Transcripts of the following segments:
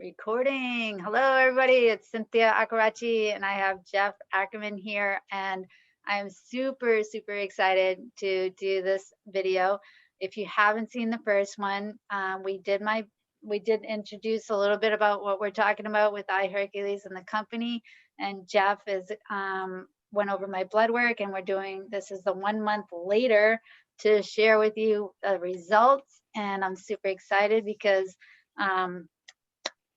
Recording. Hello, everybody. It's Cynthia Akarachi, and I have Jeff Ackerman here. And I'm super excited to do this video. If you haven't seen the first one, we did introduce a little bit about what we're talking about with IHercules and the company. And Jeff is went over my blood work, and we're doing this is the 1 month later to share with you the results. And I'm super excited because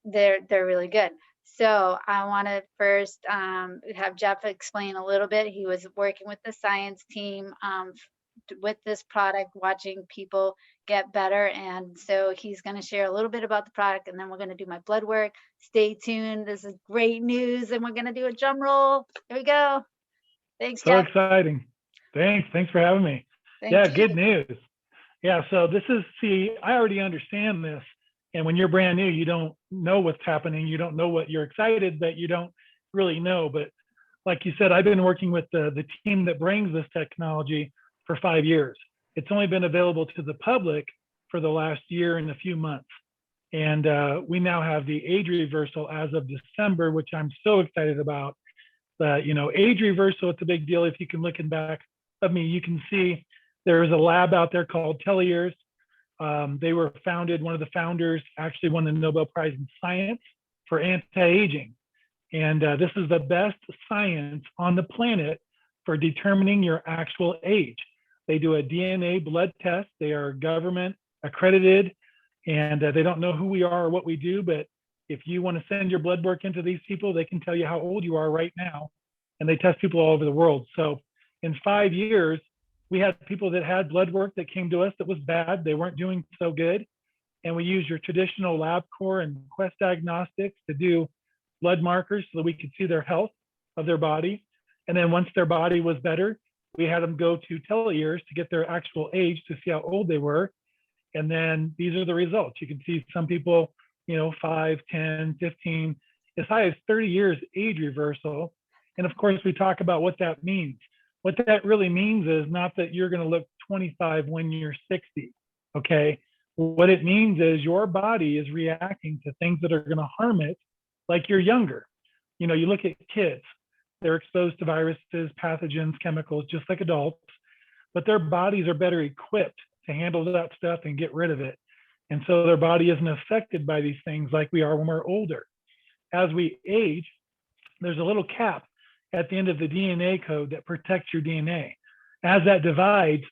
they're really good. So I want to first have Jeff explain a little bit. He was working with the science team with this product, watching people get better. And so he's going to share a little bit about the product, and then we're going to do my blood work. Stay tuned. This is great news, and we're going to do a drum roll. Here we go. Thanks, So Jeff. exciting. Thanks for having me. Thank you. Good news. Yeah, so I already understand this. And when you're brand new, you don't know what's happening. You don't know what you're excited, but you don't really know. But like you said, I've been working with the team that brings this technology for 5 years. It's only been available to the public for the last year and a few months. And we now have the age reversal as of December, which I'm so excited about. But, age reversal, it's a big deal. If you can look in back of me, you can see there is a lab out there called Telomere. They were founded, one of the founders actually won the Nobel Prize in Science for anti-aging. And this is the best science on the planet for determining your actual age. They do a DNA blood test. They are government accredited, and they don't know who we are or what we do, but if you want to send your blood work into these people, they can tell you how old you are right now. And they test people all over the world. So in 5 years, we had people that had blood work that came to us that was bad. They weren't doing so good. And we used your traditional LabCorp and Quest diagnostics to do blood markers so that we could see their health of their body. And then once their body was better, we had them go to Telomere to get their actual age to see how old they were. And then these are the results. You can see some people, 5, 10, 15, as high as 30 years age reversal. And of course, we talk about what that means. What that really means is not that you're going to look 25 when you're 60, okay? What it means is your body is reacting to things that are going to harm it like you're younger. You look at kids, they're exposed to viruses, pathogens, chemicals, just like adults, but their bodies are better equipped to handle that stuff and get rid of it. And so their body isn't affected by these things like we are when we're older. As we age, there's a little cap at the end of the DNA code that protects your DNA. As that divides,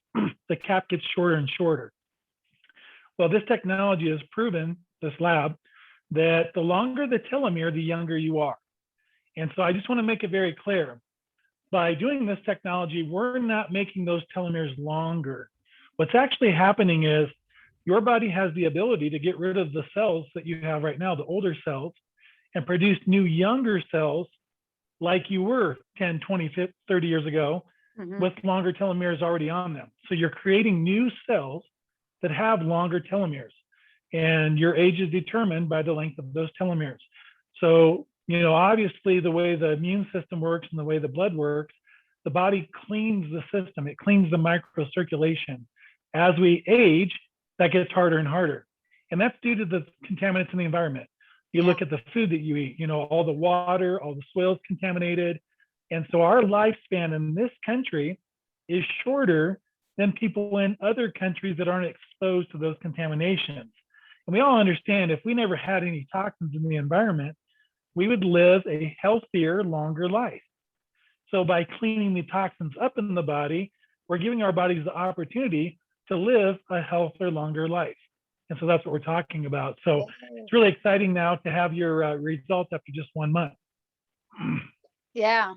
the cap gets shorter and shorter. Well, this technology has proven, this lab, that the longer the telomere, the younger you are. And so I just want to make it very clear. By doing this technology, we're not making those telomeres longer. What's actually happening is your body has the ability to get rid of the cells that you have right now, the older cells, and produce new younger cells like you were 10, 20, 50, 30 years ago, with longer telomeres already on them. So you're creating new cells that have longer telomeres, and your age is determined by the length of those telomeres. So, obviously the way the immune system works and the way the blood works, the body cleans the system. It cleans the microcirculation. As we age, that gets harder and harder. And that's due to the contaminants in the environment. You look at the food that you eat, all the water, all the soil's contaminated. And so our lifespan in this country is shorter than people in other countries that aren't exposed to those contaminations. And we all understand if we never had any toxins in the environment, we would live a healthier, longer life. So by cleaning the toxins up in the body, we're giving our bodies the opportunity to live a healthier, longer life. And so that's what we're talking about. So it's really exciting now to have your results after just 1 month. Yeah.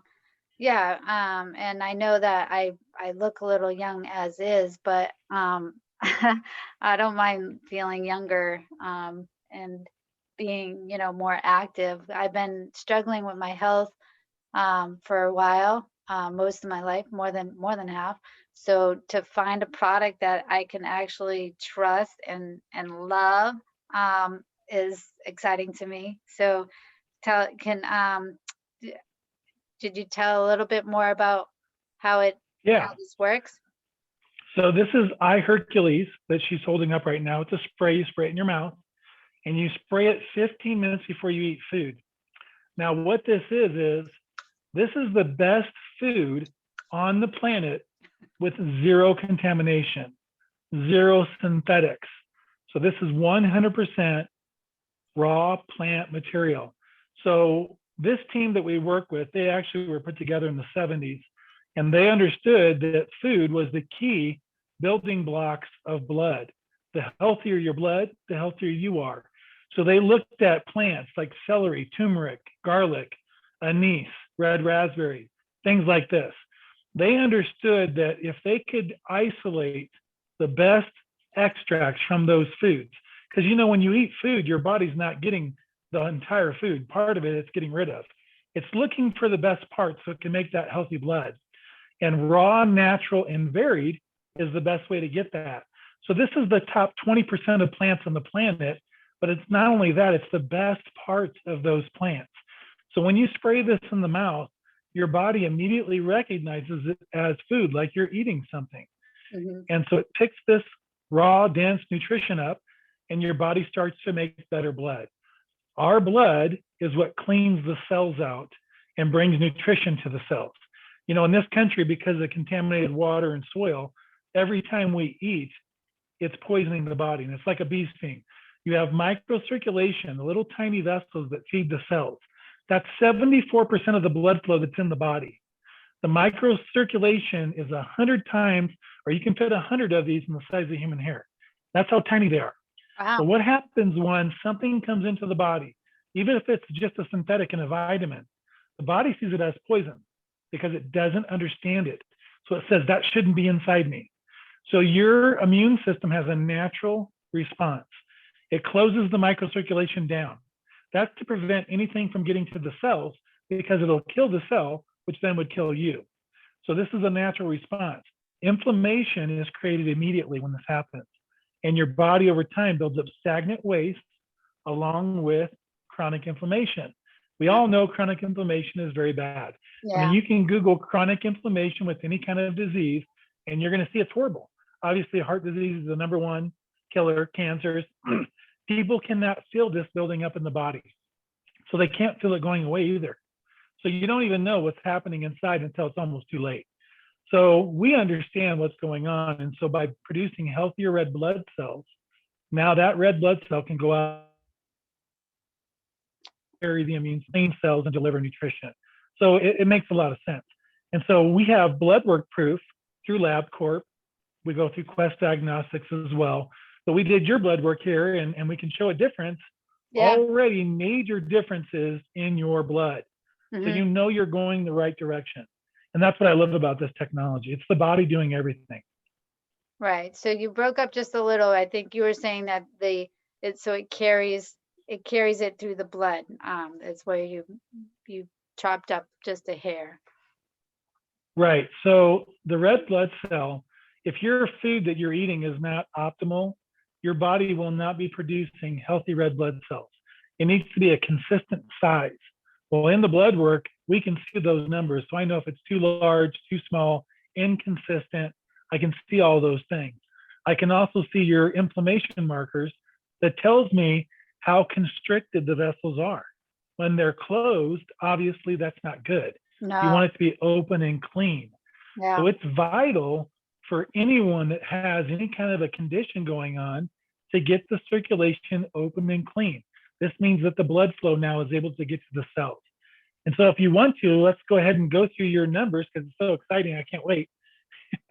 And I know that I look a little young as is, but I don't mind feeling younger and being, more active. I've been struggling with my health for a while, most of my life, more than half. So to find a product that I can actually trust and love is exciting to me. So did you tell a little bit more about how this works? So this is IHercules that she's holding up right now. It's a spray, you spray it in your mouth. and you spray it 15 minutes before you eat food. Now, what this is this is the best food on the planet with zero contamination, zero synthetics. So this is 100% raw plant material. So this team that we work with, they actually were put together in the 70s, and they understood that food was the key building blocks of blood. The healthier your blood, the healthier you are. So they looked at plants like celery, turmeric, garlic, anise, red raspberry, things like this. They understood that if they could isolate the best extracts from those foods, because when you eat food, your body's not getting the entire food. Part of it it's getting rid of. It's looking for the best parts so it can make that healthy blood. And raw, natural, and varied is the best way to get that. So this is the top 20% of plants on the planet, but it's not only that, it's the best parts of those plants. So when you spray this in the mouth, your body immediately recognizes it as food, like you're eating something. Mm-hmm. And so it picks this raw, dense nutrition up, and your body starts to make better blood. Our blood is what cleans the cells out and brings nutrition to the cells. In this country, because of contaminated water and soil, every time we eat, it's poisoning the body. And it's like a bee sting. You have microcirculation, the little tiny vessels that feed the cells. That's 74% of the blood flow that's in the body. The microcirculation is 100 times, or you can fit 100 of these in the size of human hair. That's how tiny they are. Wow. So what happens when something comes into the body, even if it's just a synthetic and a vitamin, the body sees it as poison because it doesn't understand it. So it says that shouldn't be inside me. So your immune system has a natural response. It closes the microcirculation down. That's to prevent anything from getting to the cells because it'll kill the cell, which then would kill you. So this is a natural response. Inflammation is created immediately when this happens. And your body over time builds up stagnant waste along with chronic inflammation. We all know chronic inflammation is very bad. Yeah. I mean, you can Google chronic inflammation with any kind of disease, and you're going to see it's horrible. Obviously, heart disease is the number one killer, cancers. People cannot feel this building up in the body. So they can't feel it going away either. So you don't even know what's happening inside until it's almost too late. So we understand what's going on. And so by producing healthier red blood cells, now that red blood cell can go out, carry the immune cells and deliver nutrition. So it makes a lot of sense. And so we have blood work proof through LabCorp. We go through Quest Diagnostics as well. But we did your blood work here, and we can show a difference, already major differences in your blood. Mm-hmm. So you know you're going the right direction. And that's what I love about this technology. It's the body doing everything. Right. So you broke up just a little. I think you were saying that it carries it through the blood. It's where you chopped up just a hair. Right. So the red blood cell, if your food that you're eating is not optimal, your body will not be producing healthy red blood cells. It needs to be a consistent size. Well, in the blood work, we can see those numbers. So I know if it's too large, too small, inconsistent, I can see all those things. I can also see your inflammation markers that tells me how constricted the vessels are. When they're closed, obviously that's not good. No. You want it to be open and clean. Yeah. So it's vital for anyone that has any kind of a condition going on to get the circulation open and clean. This means that the blood flow now is able to get to the cells. And so if you want to, let's go ahead and go through your numbers because it's so exciting. I can't wait.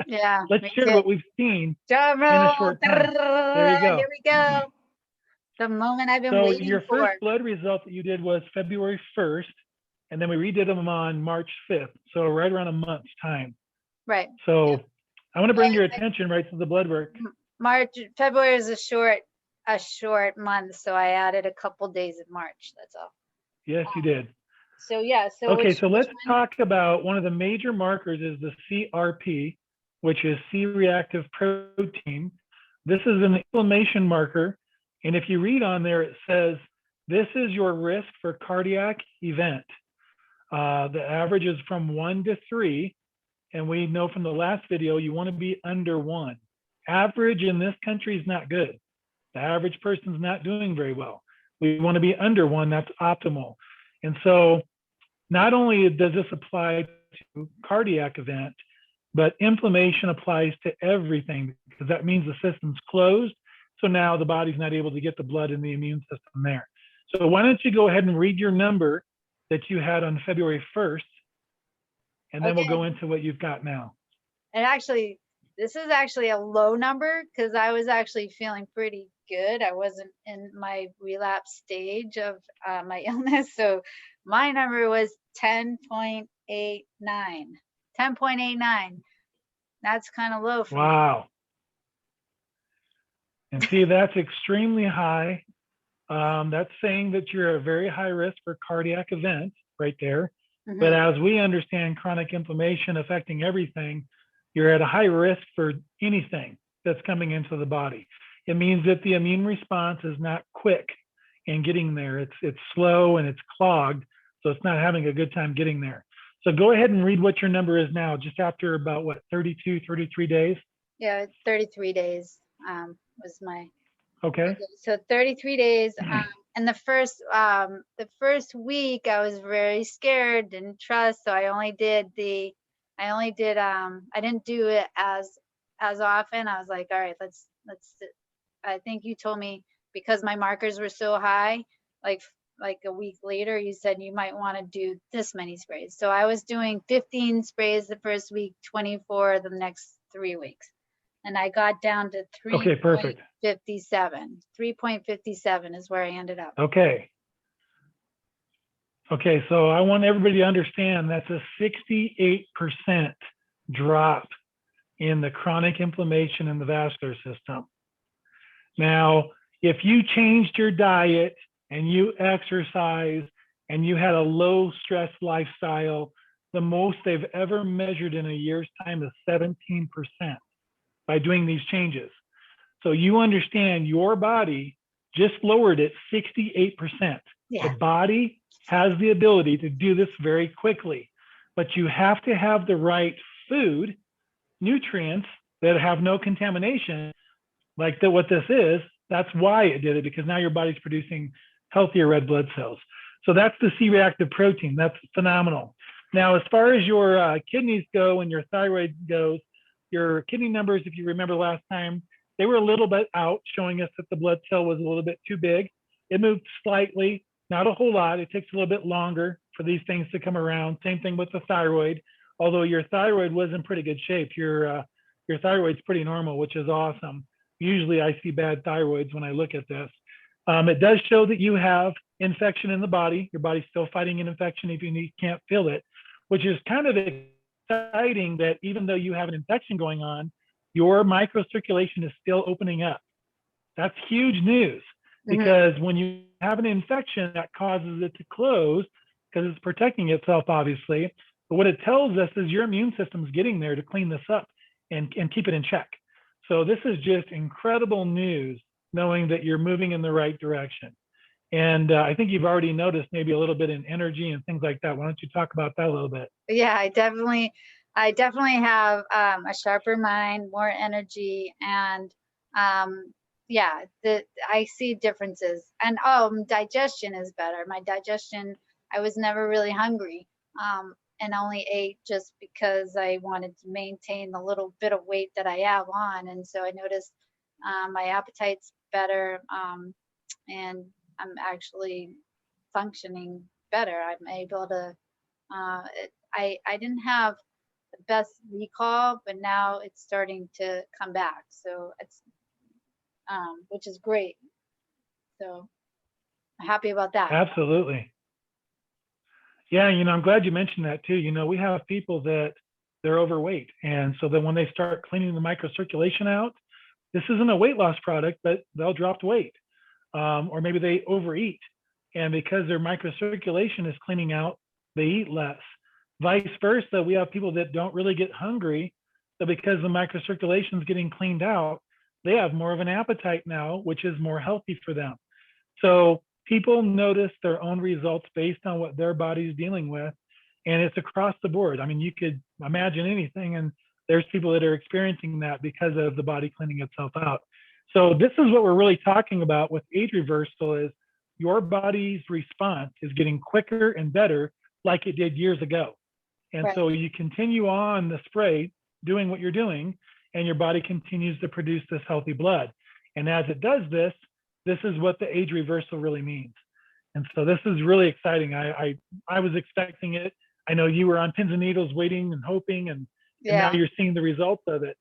Yeah. Let's share what we've seen in a short time. There you go. Here we go. The moment I've been waiting for. So your first blood result that you did was February 1st, and then we redid them on March 5th. So right around a month's time. Right. So I want to bring your attention right to the blood work. February is a short month, so I added a couple days in March. That's all. Yes, you did. So yeah. So okay, so let's talk about one of the major markers is the CRP, which is C-reactive protein. This is an inflammation marker, and if you read on there, it says this is your risk for cardiac event. The average is from 1 to 3, and we know from the last video you want to be under 1. Average in this country is not good. The average person's not doing very well. We want to be under 1, that's optimal. And so not only does this apply to cardiac event, but inflammation applies to everything, because that means the system's closed. So now the body's not able to get the blood and the immune system there. So why don't you go ahead and read your number that you had on February 1st, and then we'll go into what you've got now. And actually, this is actually a low number because I was actually feeling pretty good. I wasn't in my relapse stage of my illness. So my number was 10.89. 10.89. That's kind of low for me. Wow. And see, that's extremely high. That's saying that you're at a very high risk for cardiac event right there. Mhm. But as we understand chronic inflammation affecting everything, you're at a high risk for anything that's coming into the body. It means that the immune response is not quick in getting there. It's slow and it's clogged, so it's not having a good time getting there. So go ahead and read what your number is now, just after about, what, 32, 33 days? Yeah, 33 days was my. Okay. So 33 days. And the first week I was very scared, didn't trust. So I didn't do it as often. I was like, all right, let's, I think you told me, because my markers were so high, like a week later, you said you might want to do this many sprays. So I was doing 15 sprays the first week, 24 the next 3 weeks. And I got down to 3.57. 3.57 is where I ended up. Okay. Okay, so I want everybody to understand that's a 68% drop in the chronic inflammation in the vascular system. Now, if you changed your diet and you exercise and you had a low stress lifestyle, the most they've ever measured in a year's time is 17% by doing these changes. So you understand your body just lowered it 68%. Yeah. The body has the ability to do this very quickly, but you have to have the right food, nutrients that have no contamination, like what this is. That's why it did it, because now your body's producing healthier red blood cells. So that's the C-reactive protein. That's phenomenal. Now, as far as your kidneys go and your thyroid goes, your kidney numbers, if you remember last time, they were a little bit out, showing us that the blood cell was a little bit too big. It moved slightly, not a whole lot. It takes a little bit longer for these things to come around. Same thing with the thyroid, although your thyroid was in pretty good shape. Your thyroid's pretty normal, which is awesome. Usually I see bad thyroids when I look at this. It does show that you have infection in the body. Your body's still fighting an infection if you can't feel it, which is kind of exciting that even though you have an infection going on, your microcirculation is still opening up. That's huge news, because when you have an infection, that causes it to close because it's protecting itself, obviously. But what it tells us is your immune system's getting there to clean this up and keep it in check. So this is just incredible news, knowing that you're moving in the right direction. And I think you've already noticed maybe a little bit in energy and things like that. Why don't you talk about that a little bit? Yeah, I definitely have a sharper mind, more energy, and yeah, I see differences. And digestion is better. My digestion, I was never really hungry, and only ate just because I wanted to maintain the little bit of weight that I have on. And so I noticed my appetite's better, and I'm actually functioning better. I'm able to. I didn't have the best recall, but now it's starting to come back. So it's which is great. So I'm happy about that. Absolutely. Yeah, I'm glad you mentioned that too. We have people that they're overweight, and so then when they start cleaning the microcirculation out, this isn't a weight loss product, but they'll drop weight, or maybe they overeat, and because their microcirculation is cleaning out, they eat less. Vice versa, we have people that don't really get hungry, but because the microcirculation is getting cleaned out, they have more of an appetite now, which is more healthy for them. So people notice their own results based on what their body's dealing with, and it's across the board. I mean, you could imagine anything, and there's people that are experiencing that because of the body cleaning itself out. So this is what we're really talking about with age reversal is your body's response is getting quicker and better like it did years ago. And Right. so you continue on the spray doing what you're doing, and your body continues to produce this healthy blood. And as it does this, this is what the age reversal really means. And so this is really exciting. I was expecting it. I know you were on pins and needles waiting and hoping, and now Yeah. you're seeing the results of it.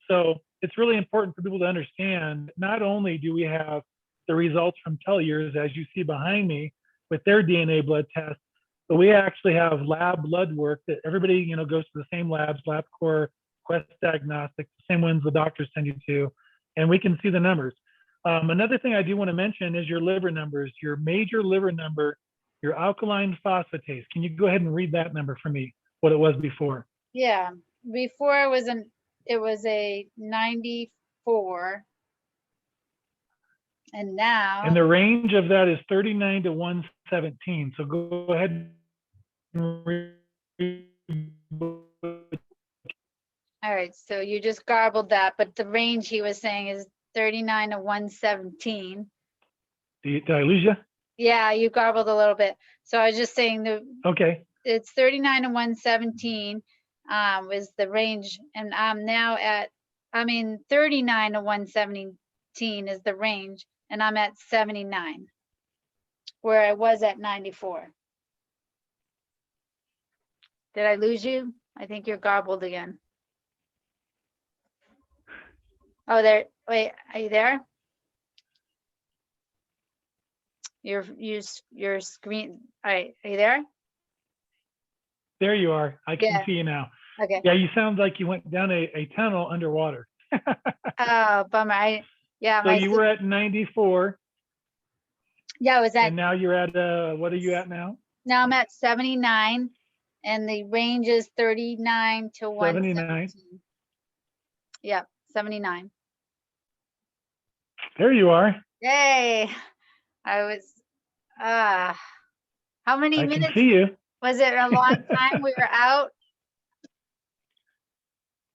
So it's really important for people to understand not only do we have the results from Telomere, as you see behind me, with their DNA blood test, but we actually have lab blood work that everybody, goes to the same labs, LabCorp, Quest Diagnostics, the same ones the doctors send you to, and we can see the numbers. Another thing I do want to mention is your liver numbers, your major liver number, your alkaline phosphatase. Can you go ahead and read that number for me, what it was before? Yeah. Before it was a 94, and now, And the range of that is 39 to 117. So go ahead and read. all right, so you just garbled that, but the range he was saying is 39 to 117. Did I lose you? Yeah, you garbled a little bit. So I was just saying Okay. it's 39 to 117 is the range, and I'm now at, 39 to 117 is the range, and I'm at 79, where I was at 94. Did I lose you? I think you're garbled again. Oh, there. Wait, are you there? Your screen. All right, are you there? There you are. I can Yeah. see you now. Okay. Yeah, you sound like you went down a tunnel underwater. Oh, bummer. So you were at 94, Yeah, I was at, and now you're at what are you at now? now I'm at 79, and the range is 39 to 79. 117. Yeah, 79. There you are. Yay! I was, how many I can minutes? see you. Was it a long time we were out?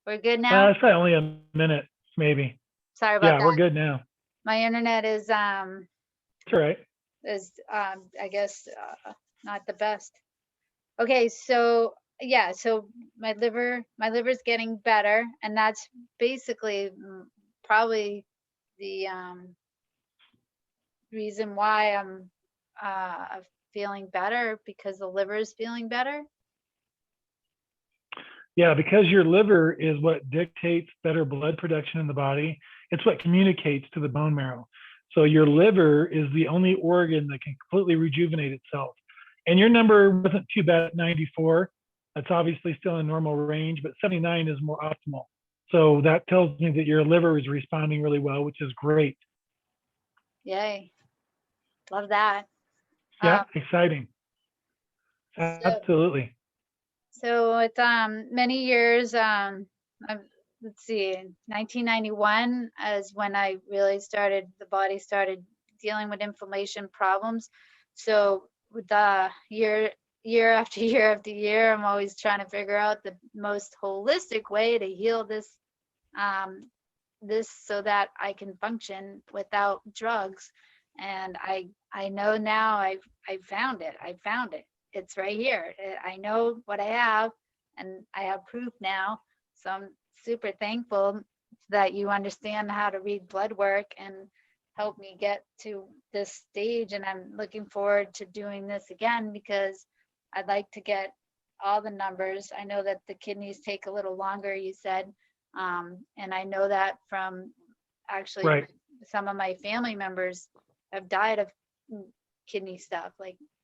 We're good now? It's probably only a minute, maybe. Sorry about Yeah, that. we're good now. My internet is, That's all right. I guess, not the best. Okay, so yeah, so my liver's getting better, and that's basically probably the reason why I'm feeling better, because the liver is feeling better. Yeah, because your liver is what dictates better blood production in the body. It's what communicates to the bone marrow. So your liver is the only organ that can completely rejuvenate itself. And your number wasn't too bad at 94. That's obviously still in normal range, but 79 is more optimal. So that tells me that your liver is responding really well, which is great. Yay. Love that. Yeah, exciting. Absolutely. So it's many years, let's see, 1991 is when I really the body started dealing with inflammation problems. So with the year after year after year, I'm always trying to figure out the most holistic way to heal this so that I can function without drugs. And I know now I found it. I found it. It's right here. I know what I have, and I have proof now. So I'm super thankful that you understand how to read blood work and help me get to this stage. And I'm looking forward to doing this again, because I'd like to get all the numbers. I know that the kidneys take a little longer, you said. And I know that from actually Right. some of my family members have died of kidney stuff.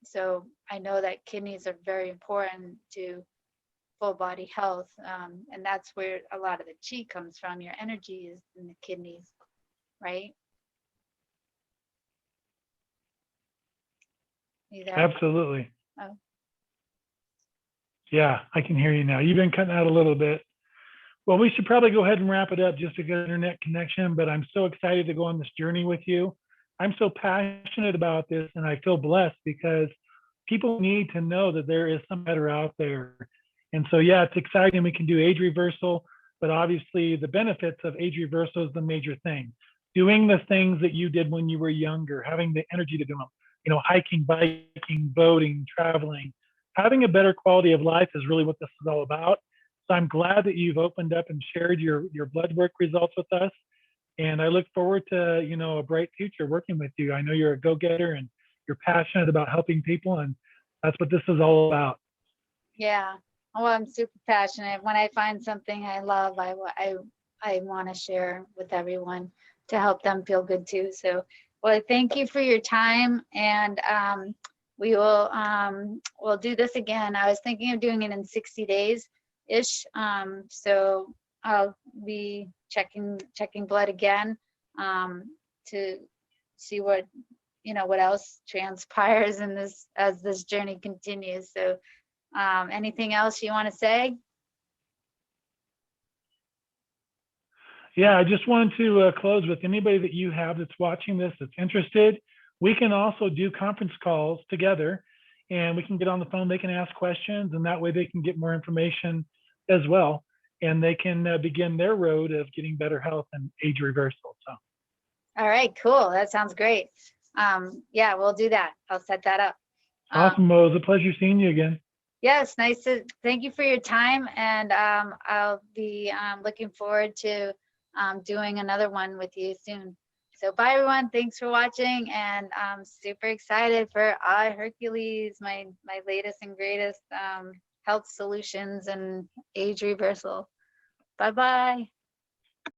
So I know that kidneys are very important to full body health. And that's where a lot of the chi comes from. Your energy is in the kidneys, right? You there? Absolutely. Oh. Yeah, I can hear you now. You've been cutting out a little bit. Well, we should probably go ahead and wrap it up just to get internet connection, but I'm so excited to go on this journey with you. I'm so passionate about this, and I feel blessed because people need to know that there is some better out there. And so, yeah, it's exciting. We can do age reversal, but obviously the benefits of age reversal is the major thing. doing the things that you did when you were younger, having the energy to do them, you know, hiking, biking, boating, traveling, having a better quality of life is really what this is all about. So I'm glad that you've opened up and shared your blood work results with us. And I look forward to, you know, a bright future working with you. I know you're a go-getter and you're passionate about helping people, and that's what this is all about. Yeah. Well, I'm super passionate. When I find something I love, I want to share with everyone to help them feel good too. So, well, thank you for your time, and we will we'll do this again. I was thinking of doing it in 60 days ish. So I'll be checking blood again to see what, you know, what else transpires in this as this journey continues. So anything else you want to say? Yeah, I just wanted to close with anybody that you have that's watching this, that's interested. We can also do conference calls together, and we can get on the phone. They can ask questions, and that way they can get more information as well. And they can begin their road of getting better health and age reversal. So, All right, cool. That sounds great. Yeah, we'll do that. I'll set that up. awesome. Well, it was a pleasure seeing you again. Yes, nice to thank you for your time, and I'll be looking forward to doing another one with you soon. So bye everyone. Thanks for watching, and I'm super excited for iHercules, my latest and greatest health solutions and age reversal. Bye bye.